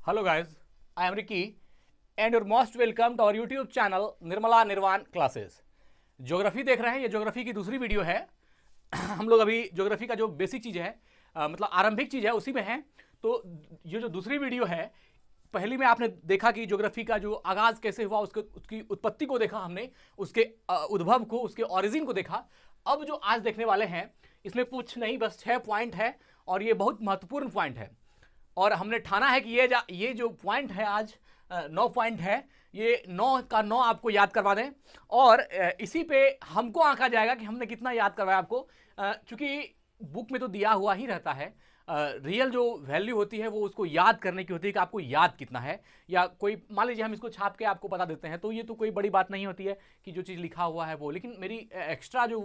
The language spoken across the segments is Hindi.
Hello guys, I am Ricky and you're most welcome to our YouTube channel Nirmala निर्वाण क्लासेस। ज्योग्राफी देख रहे हैं, ये ज्योग्राफी की दूसरी वीडियो है। हम लोग अभी ज्योग्राफी का जो बेसिक चीज़ है मतलब आरंभिक चीज़ है उसी में है। तो ये जो दूसरी वीडियो है, पहली में आपने देखा कि ज्योग्राफी का जो आगाज़ कैसे हुआ, उसकी उत्पत्ति को देखा हमने, उसके उद्भव को, उसके ओरिजिन को देखा। अब जो आज देखने वाले हैं इसमें कुछ नहीं, बस 6 पॉइंट है और ये बहुत महत्वपूर्ण पॉइंट है। और हमने ठाना है कि ये जो पॉइंट है आज 9 पॉइंट है, ये 9 का 9 आपको याद करवा दें। और इसी पे हमको आंका जाएगा कि हमने कितना याद करवाया आपको, क्योंकि बुक में तो दिया हुआ ही रहता है। रियल जो वैल्यू होती है वो उसको याद करने की होती है कि आपको याद कितना है। या कोई मान लीजिए हम इसको छाप के आपको बता देते हैं तो ये तो कोई बड़ी बात नहीं होती है कि जो चीज़ लिखा हुआ है वो, लेकिन मेरी एक्स्ट्रा जो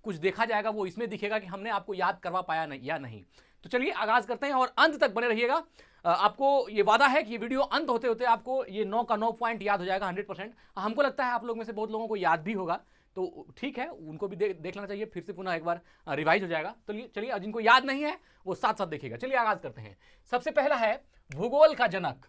कुछ देखा जाएगा वो इसमें दिखेगा कि हमने आपको याद करवा पाया नहीं या नहीं। तो चलिए आगाज़ करते हैं और अंत तक बने रहिएगा। आपको ये वादा है कि ये वीडियो अंत होते होते आपको ये 9 का 9 पॉइंट याद हो जाएगा 100%। हमको लगता है आप लोग में से बहुत लोगों को याद भी होगा, तो ठीक है, उनको भी देख लेना चाहिए, फिर से पुनः एक बार रिवाइज हो जाएगा। तो चलिए जिनको याद नहीं है वो साथ साथ देखिएगा। चलिए आगाज़ करते हैं। सबसे पहला है भूगोल का जनक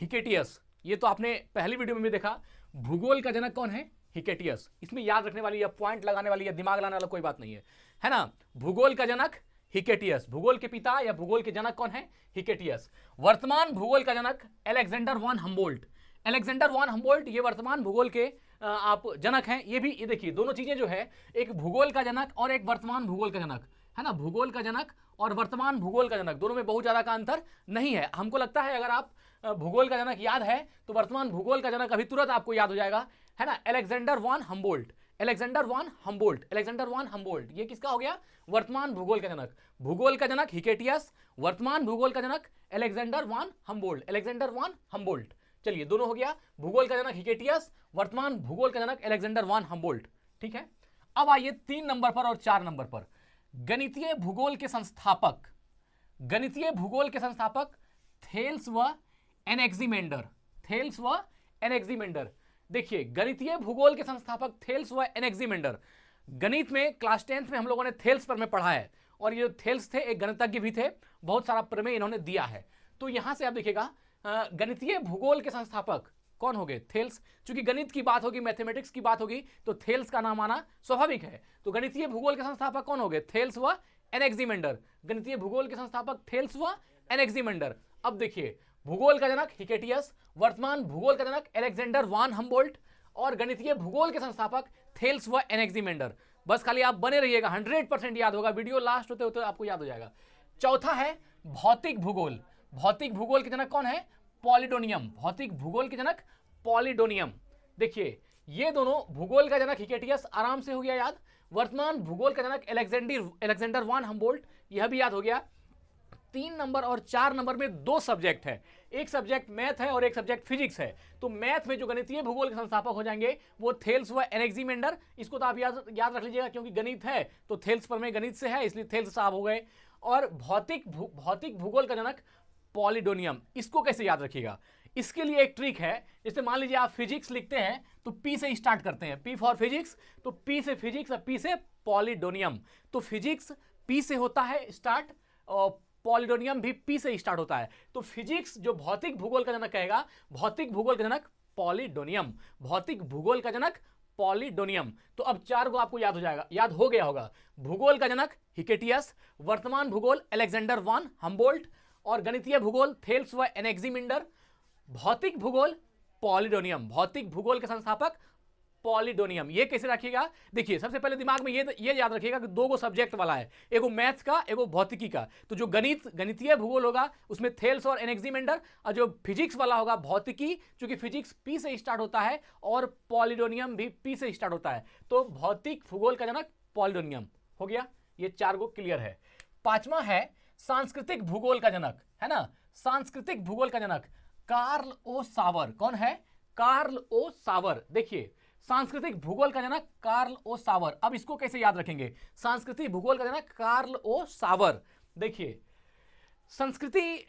हिकेटियस। ये तो आपने पहली वीडियो में भी देखा। भूगोल का जनक कौन है? हिकेटियस। इसमें याद रखने वाली या पॉइंट लगाने वाली या दिमाग लाने वाला कोई बात नहीं है ना। भूगोल का जनक हिकेटियस। भूगोल के पिता या भूगोल के जनक कौन है? हिकेटियस। वर्तमान भूगोल का जनक Alexander von Humboldt. Alexander von Humboldt ये वर्तमान भूगोल के आप जनक हैं। ये भी ये देखिए, दोनों चीजें जो है, एक भूगोल का जनक और एक वर्तमान भूगोल का जनक है ना। भूगोल का जनक और वर्तमान भूगोल का जनक, दोनों में बहुत ज्यादा का अंतर नहीं है। हमको लगता है अगर आप भूगोल का जनक याद है तो वर्तमान भूगोल का जनक अभी तुरंत आपको याद हो जाएगा, है ना। Alexander von Humboldt, Alexander von Humboldt, Alexander von Humboldt, ये किसका हो गया? वर्तमान भूगोल का जनक। भूगोल का जनक हिकेटियस, वर्तमान भूगोल का जनक Alexander von Humboldt, Alexander von Humboldt. चलिए दोनों हो गया, भूगोल का जनक हिकेटियस, वर्तमान भूगोल का जनक अलेक्जेंडर वॉन हम्बोल्ट। ठीक है, अब आइए 3 नंबर पर और 4 नंबर पर। गणितीय भूगोल के संस्थापक, गणितीय भूगोल के संस्थापक थेल्स व एनेक्सिमेंडर, थेल्स व एनेक्सिमेंडर। देखिए, गणितीय भूगोल के संस्थापक थेल्स व एनेक्सिमेंडर। गणित में क्लास 10th में हम लोगों ने थेल्स पर में पढ़ा है, और ये थेल्स थे एक गणितज्ञ भी थे, बहुत सारा प्रमेय इन्होंने दिया है। तो यहां से आप देखिएगा गणितीय भूगोल के संस्थापक कौन हो गए? थेल्स। चूंकि गणित की बात होगी, मैथमेटिक्स की बात होगी, तो थेल्स का नाम आना स्वाभाविक है। तो गणितीय भूगोल के संस्थापक कौन हो गए? थेल्स व एनेक्सिमेंडर। गणितीय भूगोल के संस्थापक थेल्स व एनेक्सिमेंडर। अब देखिए, भूगोल का जनक हिकेटियस, वर्तमान भूगोल का जनक अलेक्जेंडर वॉन हम्बोल्ट, और गणितीय भूगोल के संस्थापक थेल्स व एनेक्सिमेंडर। बस खाली आप बने रहिएगा, 100% याद होगा, वीडियो लास्ट होते होते आपको याद हो जाएगा। चौथा है भौतिक भूगोल। भौतिक भूगोल के जनक कौन है? पॉलिडोनियम। भौतिक भूगोल के जनक पॉलिडोनियम। देखिए, ये दोनों, भूगोल का जनक हिकेटियस आराम से हो गया याद, वर्तमान भूगोल का जनक अलेक्जेंडर वॉन हम्बोल्ट, यह भी याद हो गया। 3 नंबर और 4 नंबर में 2 सब्जेक्ट है, एक सब्जेक्ट मैथ है और एक सब्जेक्ट फिजिक्स है। तो मैथ में जो गणितीय भूगोल के संस्थापक हो जाएंगे वो थेल्स व एनेक्सिमेंडर। इसको तो आप याद रख लीजिएगा, क्योंकि गणित है तो थेल्स पर में गणित से है, इसलिए थेल्स साहब हो गए। और भौतिक भूगोल का जनक पॉलिडोनियम। इसको कैसे याद रखिएगा? इसके लिए एक ट्रिक है। जैसे मान लीजिए आप फिजिक्स लिखते हैं तो पी से स्टार्ट करते हैं, पी फॉर फिजिक्स, तो पी से फिजिक्स और पी से पॉलिडोनियम। तो फिजिक्स पी से होता है स्टार्ट और पॉलिडोनियम भी पी से स्टार्ट होता है। तो फिजिक्स जो भौतिक भूगोल का जनक कहेगा, भौतिक भूगोल का जनक पॉलिडोनियम, भौतिक भूगोल का जनक पॉलिडोनियम। तो अब 4 को आपको याद हो जाएगा, याद हो गया होगा। भूगोल का जनक हिकेटियस, वर्तमान भूगोल अलेक्जेंडर वॉन हम्बोल्ट, और गणितीय भूगोल थेल्स व एनेक्सिमेंडर, भौतिक भूगोल पॉलिडोनियम, भौतिक भूगोल के संस्थापक पॉलिडोनियम। ये कैसे रखिएगा? देखिए, सबसे पहले दिमाग में ये याद रखिएगा कि 2 सब्जेक्ट वाला है, एगो मैथ्स का, एगो भौतिकी का। तो जो गणितीय भूगोल होगा उसमें थेल्स और एनेक्सिमेंडर, और जो फिजिक्स वाला होगा भौतिकी, क्योंकि फिजिक्स पी से स्टार्ट होता है और पॉलिडोनियम भी पी से स्टार्ट होता है। तो भौतिक भूगोल का जनक पॉलिडोनियम हो गया। ये 4 को क्लियर है। 5वां है सांस्कृतिक भूगोल का जनक, है ना। सांस्कृतिक भूगोल का जनक कार्ल ओ सावर। कौन है? कार्ल ओ सावर। देखिए, सांस्कृतिक भूगोल का जनक कार्ल ओ सावर। अब इसको कैसे याद रखेंगे? सांस्कृतिक भूगोल का जनक कार्ल ओ सावर। देखिए, संस्कृति,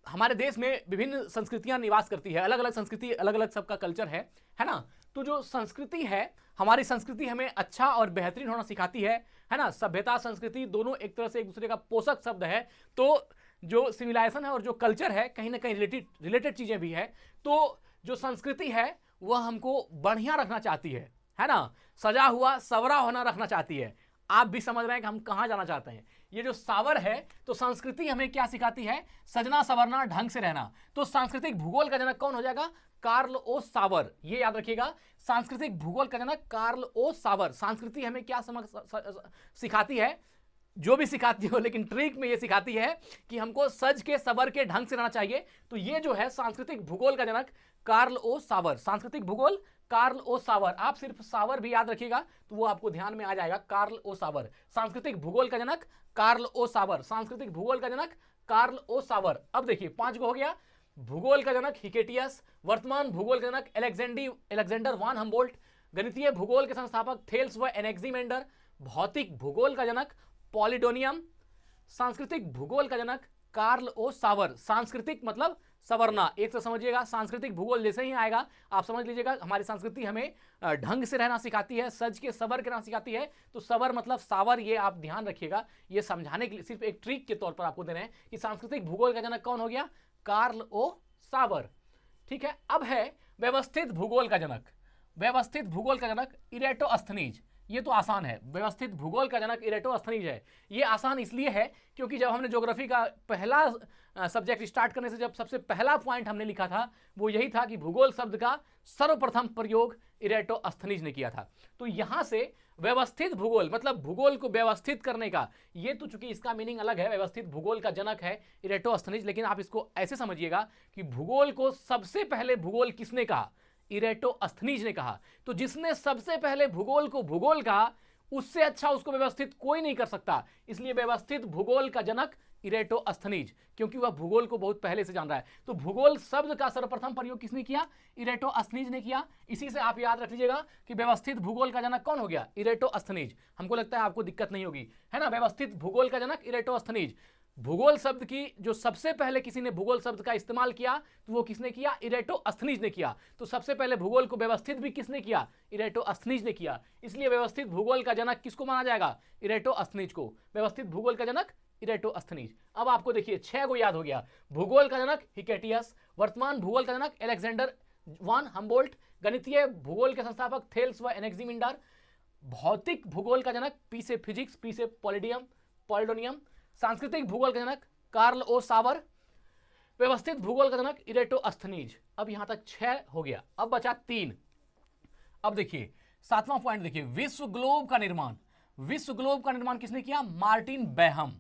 हमारे देश में विभिन्न संस्कृतियां निवास करती है, अलग अलग संस्कृति, अलग अलग सबका कल्चर है ना। तो जो संस्कृति है, हमारी संस्कृति हमें अच्छा और बेहतरीन होना सिखाती है ना। सभ्यता संस्कृति दोनों एक तरह से एक दूसरे का पोषक शब्द है। तो जो सिविलाइजेशन है और जो कल्चर है कहीं ना कहीं रिलेटेड चीजें भी है। तो जो संस्कृति है वह हमको बढ़िया रखना चाहती है ना, सजा हुआ सवरा होना रखना चाहती है। आप भी समझ रहे हैं कि हम कहां जाना चाहते हैं। ये जो सावर है तो संस्कृति हमें क्या सिखाती है, सजना सवरना, ढंग से रहना। तो सांस्कृतिक भूगोल का जनक कौन हो जाएगा, कार्ल ओ सावर। ये याद रखिएगा, सांस्कृतिक भूगोल का जनक कार्ल ओ सावर। संस्कृति हमें क्या सिखाती है, जो भी सिखाती हो, लेकिन ट्रिक में ये सिखाती है कि हमको सज के सबर के ढंग से रहना चाहिए। तो ये जो है सांस्कृतिक भूगोल का जनक कार्ल ओ सावर, सांस्कृतिक भूगोल कार्ल ओ सावर। आप सिर्फ सावर भी याद रखिएगा तो वो आपको ध्यान में आ जाएगा, कार्ल ओ सावर, सांस्कृतिक भूगोल का जनक कार्ल ओ सावर, सांस्कृतिक भूगोल का जनक कार्ल ओ सावर। अब देखिए 5 को हो गया। भूगोल का जनक हिकेटियस, वर्तमान भूगोल का जनक अलेक्जेंडर वान हम्बोल्ट, गणितीय भूगोल के संस्थापक थेल्स व एनेक्सिमेंडर, भौतिक भूगोल का जनक पॉलिडोनियम, सांस्कृतिक भूगोल का जनक कार्ल ओ सावर। सांस्कृतिक मतलब सवरना, एक से समझिएगा, सांस्कृतिक भूगोल जैसे ही आएगा आप समझ लीजिएगा हमारी संस्कृति हमें ढंग से रहना सिखाती है, सज के सबर के रहना सिखाती है। तो सबर मतलब सावर, ये आप ध्यान रखिएगा। ये समझाने के लिए सिर्फ एक ट्रिक के तौर पर आपको दे रहे हैं कि सांस्कृतिक भूगोल का जनक कौन हो गया, कार्ल ओ सावर। ठीक है, अब है व्यवस्थित भूगोल का जनक। व्यवस्थित भूगोल का जनक इरेटोस्थनीज। ये तो आसान है, व्यवस्थित भूगोल का जनक इरेटोस्थनीज है। ये आसान इसलिए है क्योंकि जब हमने ज्योग्राफी का पहला सब्जेक्ट स्टार्ट करने से जब सबसे पहला पॉइंट हमने लिखा था वो यही था कि भूगोल शब्द का सर्वप्रथम प्रयोग इरेटोस्थनीज ने किया था। तो यहां से व्यवस्थित भूगोल मतलब भूगोल को व्यवस्थित करने का, ये तो चूंकि इसका मीनिंग अलग है, व्यवस्थित भूगोल का जनक है इरेटोस्थनीज, लेकिन आप इसको ऐसे समझिएगा कि भूगोल को सबसे पहले भूगोल किसने कहा, इरेटोस्थनीज ने कहा। तो जिसने सबसे पहले भूगोल को भूगोल कहा उससे अच्छा उसको व्यवस्थित कोई नहीं कर सकता, इसलिए व्यवस्थित भूगोल का जनक इरेटोस्थनीज, क्योंकि वह भूगोल को बहुत पहले से जान रहा है। तो भूगोल शब्द का सर्वप्रथम प्रयोग किसने किया, इरेटोस्थनीज ने किया। इसी से आप याद रख लीजिएगा कि व्यवस्थित भूगोल का जनक कौन हो गया, इरेटोस्थनीज। हमको लगता है आपको दिक्कत नहीं होगी, है ना। व्यवस्थित भूगोल का जनक इरेटोस्थनीज। भूगोल शब्द की जो सबसे पहले किसी ने भूगोल शब्द का इस्तेमाल किया तो वो किसने किया, इरेटोस्थनीज ने किया। तो सबसे पहले भूगोल को व्यवस्थित भी किसने किया, इरेटोस्थनीज ने किया। इसलिए व्यवस्थित भूगोल का जनक किसको माना जाएगा, इरेटोस्थनीज को। व्यवस्थित भूगोल का जनक इरेटोस्थनीज। अब आपको देखिए 6 को याद हो गया। भूगोल का जनक हिकेटियस, वर्तमान भूगोल का जनक अलेक्जेंडर वान हम्बोल्ट, गणितीय भूगोल के संस्थापक थेल्स व एनेक्सिमेंडर, भौतिक भूगोल का जनक पी से फिजिक्स, पी से पॉलिडोनियम, सांस्कृतिक भूगोल का जनक कार्ल ओ सावर, व्यवस्थित भूगोल का जनक इरेटोस्थनीज। अब यहां तक 6 हो गया, अब बचा 3। अब देखिए 7वां पॉइंट देखिए, विश्व ग्लोब का निर्माण। विश्व ग्लोब का निर्माण किसने किया, मार्टिन बैहम।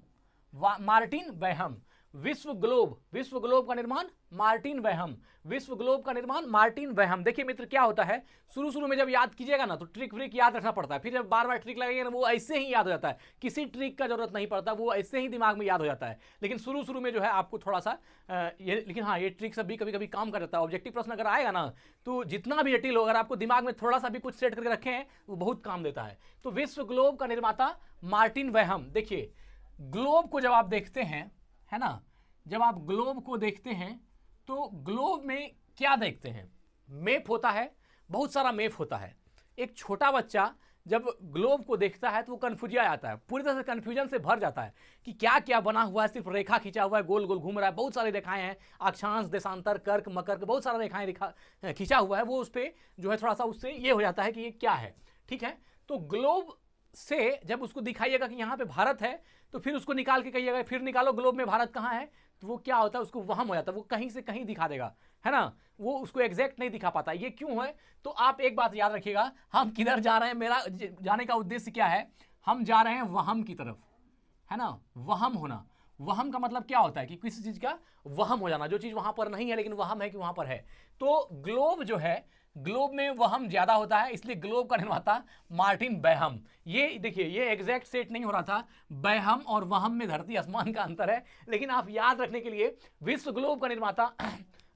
मार्टिन बैहम। विश्व ग्लोब का निर्माण मार्टिन बैहम। विश्व ग्लोब का निर्माण मार्टिन बैहम। देखिए मित्र क्या होता है, शुरू में जब याद कीजिएगा ना तो ट्रिक व्रिक याद रखना पड़ता है, फिर जब बार बार ट्रिक लगेगा ना वो ऐसे ही याद हो जाता है, किसी ट्रिक का जरूरत नहीं पड़ता, वो ऐसे ही दिमाग में याद हो जाता है। लेकिन शुरू में जो है आपको थोड़ा सा लेकिन हाँ ये ट्रिक सब भी कभी कभी काम कर जाता है। ऑब्जेक्टिव प्रश्न अगर आएगा ना तो जितना भी जटिल हो, अगर आपको दिमाग में थोड़ा सा भी कुछ सेट करके रखे हैं वो बहुत काम देता है। तो विश्व ग्लोब का निर्माता मार्टिन बैहम। देखिए ग्लोब को जब आप देखते हैं, है ना, जब आप ग्लोब को देखते हैं तो ग्लोब में क्या देखते हैं, मैप होता है, बहुत सारा मैप होता है। एक छोटा बच्चा जब ग्लोब को देखता है तो वो कन्फ्यूजिया आता है, पूरी तरह से कन्फ्यूजन से भर जाता है कि क्या क्या बना हुआ है, सिर्फ रेखा खींचा हुआ है, गोल गोल घूम रहा है, बहुत सारी रेखाएं हैं, अक्षांश, देशांतर, कर्क, मकर, बहुत सारा रेखाएं खींचा हुआ है। वो उस पर जो है थोड़ा सा उससे ये हो जाता है कि ये क्या है। ठीक है, तो ग्लोब से जब उसको दिखाइएगा कि यहाँ पे भारत है तो फिर उसको निकाल के कहिएगा फिर निकालो ग्लोब में भारत कहाँ है, तो वो क्या होता है, उसको वहम हो जाता है, वो कहीं से कहीं दिखा देगा, है ना, वो उसको एग्जैक्ट नहीं दिखा पाता। ये क्यों है, तो आप एक बात याद रखिएगा, हम किधर जा रहे हैं, मेरा जाने का उद्देश्य क्या है, हम जा रहे हैं वहम की तरफ, है ना। वहम होना, वहम का मतलब क्या होता है कि किसी चीज का वहम हो जाना, जो चीज वहां पर नहीं है लेकिन वहम है कि वहां पर है। तो ग्लोब जो है, ग्लोब में वहम ज्यादा होता है, इसलिए ग्लोब का निर्माता मार्टिन बैहम। ये देखिए ये एग्जैक्ट सेट नहीं हो रहा था, बैहम और वहम में धरती आसमान का अंतर है, लेकिन आप याद रखने के लिए विश्व ग्लोब का निर्माता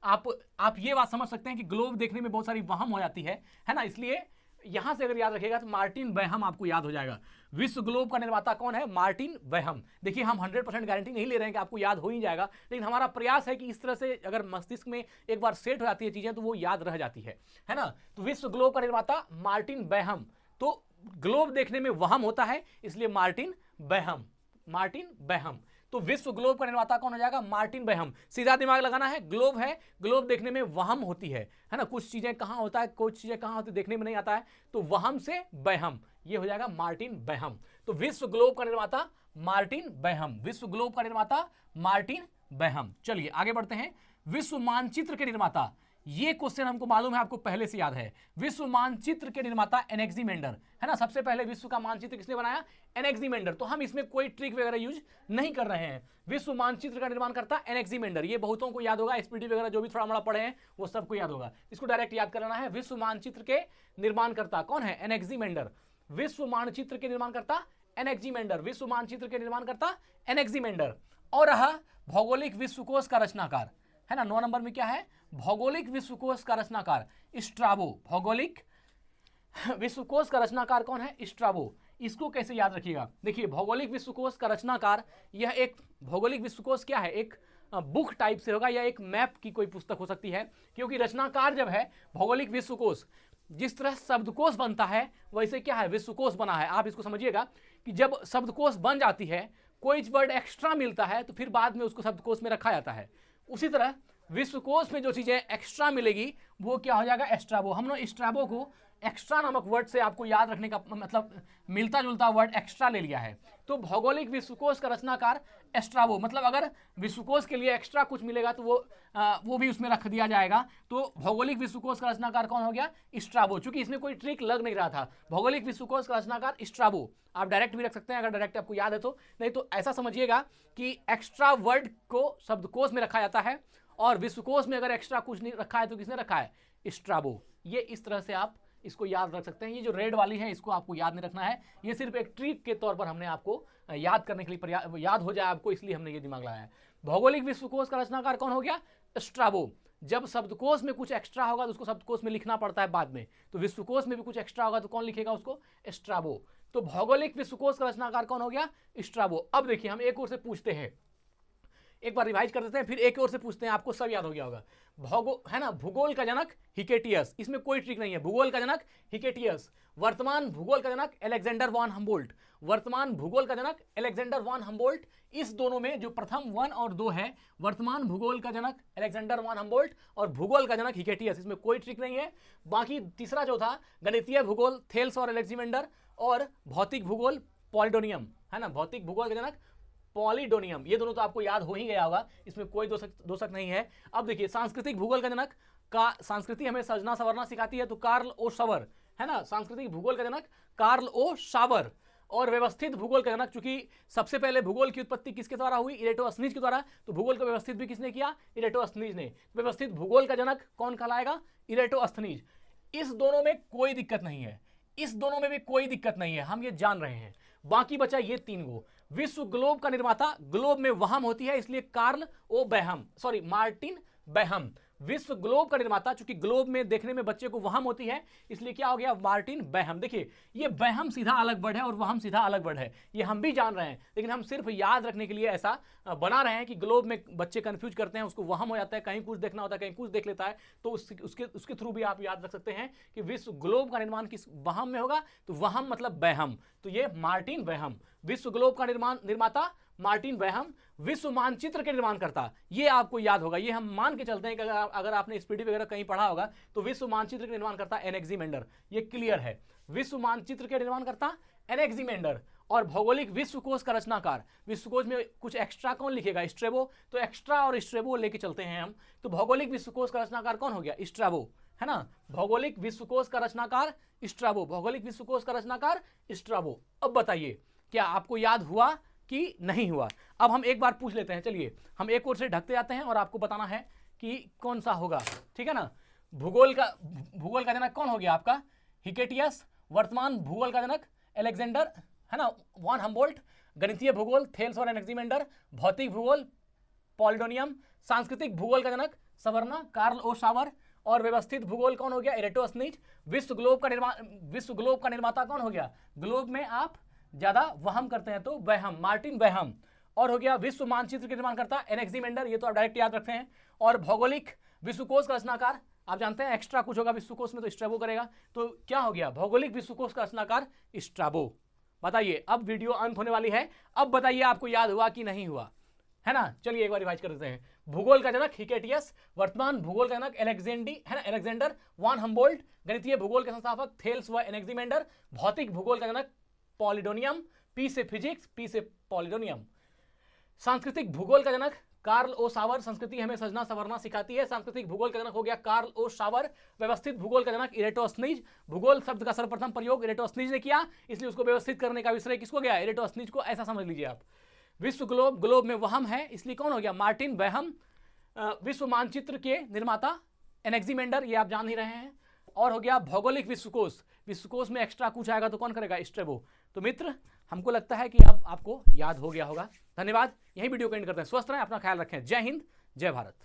आप ये बात समझ सकते हैं कि ग्लोब देखने में बहुत सारी वहम हो जाती है ना, इसलिए यहां से अगर याद रखिएगा तो मार्टिन बैहम आपको याद हो जाएगा। विश्व ग्लोब का निर्माता कौन है, मार्टिन बैहम। देखिए हम 100% गारंटी नहीं ले रहे हैं कि आपको याद हो ही जाएगा, लेकिन हमारा प्रयास है कि इस तरह से अगर मस्तिष्क में एक बार सेट हो जाती है चीजें तो वो याद रह जाती है ना। तो विश्व ग्लोब का निर्माता मार्टिन बैहम। तो ग्लोब देखने में वहम होता है इसलिए मार्टिन बैहम, मार्टिन बैहम। तो विश्व ग्लोब का निर्माता कौन हो जाएगा? Martin Behaim. सीधा दिमाग लगाना है, ग्लोब है, ग्लोब देखने में वहम होती है ना, कुछ चीजें कहां होता है, कुछ चीजें कहां होती है देखने में नहीं आता है, तो वहम से बेहम, ये हो जाएगा मार्टिन बेहम। तो विश्व ग्लोब का निर्माता मार्टिन बेहम, विश्व ग्लोब का निर्माता मार्टिन बेहम। चलिए आगे बढ़ते हैं। विश्व मानचित्र के निर्माता, ये क्वेश्चन हमको मालूम है, आपको पहले से याद है। विश्व मानचित्र के निर्माता एनेक्सिमेंडर है ना, सबसे पहले विश्व का मानचित्र किसने बनाया? एनेक्सिमेंडर। तो हम इसमें कोई ट्रिक वगैरह यूज नहीं कर रहे हैं। विश्व मानचित्र का निर्माण करता एनेक्सिमेंडर, ये बहुतों को याद होगा, एसपीटी वगैरह जो भी थोड़ा मोड़ा पढ़े हैं वो सबको याद होगा, इसको डायरेक्ट याद कर लेना है। विश्व मानचित्र के निर्माण करता कौन है? एनेक्सिमेंडर। विश्व मानचित्र के निर्माण करता एनेक्सिमेंडर, विश्व मानचित्र के निर्माण करता एनेक्सिमेंडर। और रहा भौगोलिक विश्वकोश का रचनाकार है ना, 9 नंबर में क्या है? भौगोलिक विश्वकोश का रचनाकार स्ट्राबो। भौगोलिक विश्वकोश का रचनाकार कौन है? स्ट्राबो। इसको कैसे याद रखिएगा? देखिए भौगोलिक विश्वकोश का रचनाकार, यह एक भौगोलिक विश्वकोश क्या है? एक बुक टाइप से होगा या एक मैप की कोई पुस्तक हो सकती है, क्योंकि रचनाकार जब है भौगोलिक विश्वकोश, जिस तरह शब्दकोश बनता है वैसे क्या है? विश्वकोश बना है। आप इसको समझिएगा कि जब शब्दकोश बन जाती है, कोई वर्ड एक्स्ट्रा मिलता है तो फिर बाद में उसको शब्दकोश में रखा जाता है। उसी तरह विश्वकोश में जो चीजें एक्स्ट्रा मिलेगी वो क्या हो जाएगा? स्ट्राबो। हमने स्ट्राबो को एक्स्ट्रा नामक वर्ड से आपको याद रखने का मतलब मिलता जुलता वर्ड एक्स्ट्रा ले लिया है। तो भौगोलिक विश्वकोश का रचनाकार स्ट्राबो, मतलब अगर विश्वकोश के लिए एक्स्ट्रा कुछ मिलेगा तो वो भी उसमें रख दिया जाएगा। तो भौगोलिक विश्वकोश का रचनाकार कौन हो गया? स्ट्राबो। चूंकि इसमें कोई ट्रिक लग नहीं रहा था, भौगोलिक विश्वकोश का रचनाकार स्ट्राबो। आप डायरेक्ट भी रख सकते हैं अगर डायरेक्ट आपको याद है तो, नहीं तो ऐसा समझिएगा कि एक्स्ट्रा वर्ड को शब्दकोश में रखा जाता है और विश्वकोश में अगर एक्स्ट्रा कुछ नहीं रखा है तो किसने रखा है? स्ट्राबो। ये इस तरह से आप इसको याद रख सकते हैं। ये जो रेड वाली है इसको आपको याद नहीं रखना है, ये सिर्फ एक ट्रिक के तौर पर हमने आपको याद करने के लिए, याद हो जाए आपको इसलिए हमने ये दिमाग लगाया है। भौगोलिक विश्वकोश का रचनाकार कौन हो गया? स्ट्राबो। जब शब्दकोश में कुछ एक्स्ट्रा होगा तो उसको शब्दकोश में लिखना पड़ता है बाद में, तो विश्वकोश में भी कुछ एक्स्ट्रा होगा तो कौन लिखेगा उसको? स्ट्राबो। तो भौगोलिक विश्वकोश का रचनाकार कौन हो गया? स्ट्राबो। अब देखिए हम एक और से पूछते हैं, एक बार रिवाइज कर देते हैं, फिर एक और से पूछते हैं, आपको सब याद हो गया होगा। है ना, भूगोल का जनक हिकेटियस, इसमें कोई ट्रिक नहीं है। भूगोल का जनक हिकेटियस। वर्तमान भूगोल का जनक अलेक्जेंडर वॉन हम्बोल्ट, वर्तमान भूगोल का जनक अलेक्जेंडर वॉन हम्बोल्ट। इस दोनों में जो प्रथम 1 और 2 है, वर्तमान भूगोल का जनक अलेक्जेंडर वॉन हम्बोल्ट और भूगोल का जनक हिकेटियस, इसमें कोई ट्रिक नहीं है। बाकी तीसरा जो था गणितीय भूगोल थेल्स और अलेक्जेंडर, और भौतिक भूगोल पॉलिडोनियम, है ना, भौतिक भूगोल का जनक पॉलिडोनियम। ये दोनों तो आपको याद हो ही गया होगा, इसमें कोई दो शक नहीं है। अब देखिए सांस्कृतिक भूगोल का जनक का, संस्कृति हमें सजना संवरना सिखाती है तो कार्ल ओ शावर, है ना, सांस्कृतिक भूगोल का जनक कार्ल ओ शावर। और व्यवस्थित भूगोल का जनक, चूंकि सबसे पहले भूगोल की उत्पत्ति किसके द्वारा हुई? इरेटोस्थनीज के द्वारा, तो भूगोल को व्यवस्थित भी किसने किया? इरेटोस्थनीज ने। व्यवस्थित भूगोल का जनक कौन कहलाएगा? इरेटोस्थनीज। इस दोनों में कोई दिक्कत नहीं है, इस दोनों में भी कोई दिक्कत नहीं है, हम ये जान रहे हैं। बाकी बचा ये 3 गो। विश्व ग्लोब का निर्माता, ग्लोब में वहम होती है इसलिए कार्ल ओ बेहम, सॉरी मार्टिन बेहम। विश्व ग्लोब का निर्माता, चूंकि ग्लोब में देखने में बच्चे को वहम होती है इसलिए क्या हो गया? Martin Behaim. देखिए ये बेहम सीधा अलग वर्ड है और वहम सीधा अलग वर्ड है, ये हम भी जान रहे हैं, लेकिन हम सिर्फ याद रखने के लिए ऐसा बना रहे हैं कि ग्लोब में बच्चे कंफ्यूज करते हैं, उसको वहम हो जाता है, कहीं कुछ देखना होता है कहीं कुछ देख लेता है, तो उसके थ्रू भी आप याद रख सकते हैं कि विश्व ग्लोब का निर्माण किस वहम में होगा? तो वहम मतलब बेहम, तो ये मार्टिन बेहम। विश्व ग्लोब का निर्माता मार्टिन बेहम। विश्व मानचित्र के निर्माण करता, ये आपको याद होगा, ये हम मान के चलते हैं कि अगर आपने स्पीडी वगैरह कहीं पढ़ा होगा तो विश्व मानचित्र के निर्माण करता एनेक्सिमेंडर, ये क्लियर है। विश्व मानचित्र के निर्माण करता एनेक्सिमेंडर। और भौगोलिक विश्वकोश का रचनाकार, विश्वकोश में कुछ एक्स्ट्रा कौन लिखेगा? स्ट्रेबो। तो एक्स्ट्रा और स्ट्रेबो लेके चलते हैं हम, तो भौगोलिक विश्वकोश का रचनाकार कौन हो गया? स्ट्राबो, है ना, भौगोलिक विश्वकोश का रचनाकार स्ट्राबो, भौगोलिक विश्वकोश का रचनाकार स्ट्राबो। अब बताइए क्या आपको याद हुआ कि नहीं हुआ? अब हम एक बार पूछ लेते हैं, चलिए हम एक और से ढकते जाते हैं और आपको बताना है कि कौन सा होगा, ठीक है ना। भूगोल का जनक कौन हो गया आपका? हिकेटियस। वर्तमान भूगोल का जनक अलेक्जेंडर, है ना, वॉन हम्बोल्ट। गणितीय भूगोल थेल्स और एनेक्सिमेंडर। भौतिक भूगोल पॉलिडोनियम। सांस्कृतिक भूगोल का जनक सवर्ना कार्ल ओ शावर। और व्यवस्थित भूगोल कौन हो गया? इरेटोस्थनीज। विश्व ग्लोब का निर्माता कौन हो गया? ग्लोब में आप ज्यादा वहम करते हैं तो बेहम, मार्टिन बेहम। और हो गया विश्व मानचित्र के निर्माण करता एनेक्सिमेंडर, ये तो आप डायरेक्ट याद रखते हैं। और भौगोलिक विश्वकोश का रचनाकार, आप जानते हैं एक्स्ट्रा कुछ होगा विश्वकोश में तो स्ट्राबो करेगा, तो क्या हो गया? भौगोलिक विश्वकोश का रचनाकार स्ट्राबो। बताइए अब वीडियो अंत होने वाली है, अब बताइए आपको याद हुआ कि नहीं हुआ? है ना। चलिए एक बार रिवाइज कर देते हैं। भूगोल का जनक हिकेटियस, वर्तमान भूगोल का जनक एलेक्जेंडी है ना, एलेक्जेंडर वॉन हम्बोल्ट, गणितीय भूगोल के संस्थापक थेल्स व एनेक्सिमेंडर, भौतिक भूगोल का जनक पॉलिडोनियम, पी से फिजिक्स, पी से पॉलिडोनियम। सांस्कृतिक भूगोल का जनक कार्ल ओ सावर, संस्कृति हमें सजना संवरना सिखाती है, सांस्कृतिक भूगोल का जनक हो गया कार्ल ओ सावर। व्यवस्थित भूगोल का जनक इरेटोस्थनीज, भूगोल शब्द का सर्वप्रथम प्रयोग इरेटोस्थनीज ने किया, इसलिए उसको व्यवस्थित करने का विषय किसको गया, इरेटोस्थनीज को, ऐसा समझ लीजिए आप। विश्व ग्लोब, ग्लोब में वहम है, इसलिए कौन हो गया, मार्टिन बैहम। विश्व मानचित्र के निर्माता एनेक्सिमेंडर, ये आप जान ही रहे हैं। और हो गया भौगोलिक विश्वकोश, विश्वकोश में एक्स्ट्रा कुछ आएगा तो कौन करेगा, स्ट्रेबो। तो मित्र हमको लगता है कि अब आपको याद हो गया होगा। धन्यवाद, यही वीडियो को एंड करते हैं। स्वस्थ रहें, अपना ख्याल रखें। जय हिंद, जय भारत।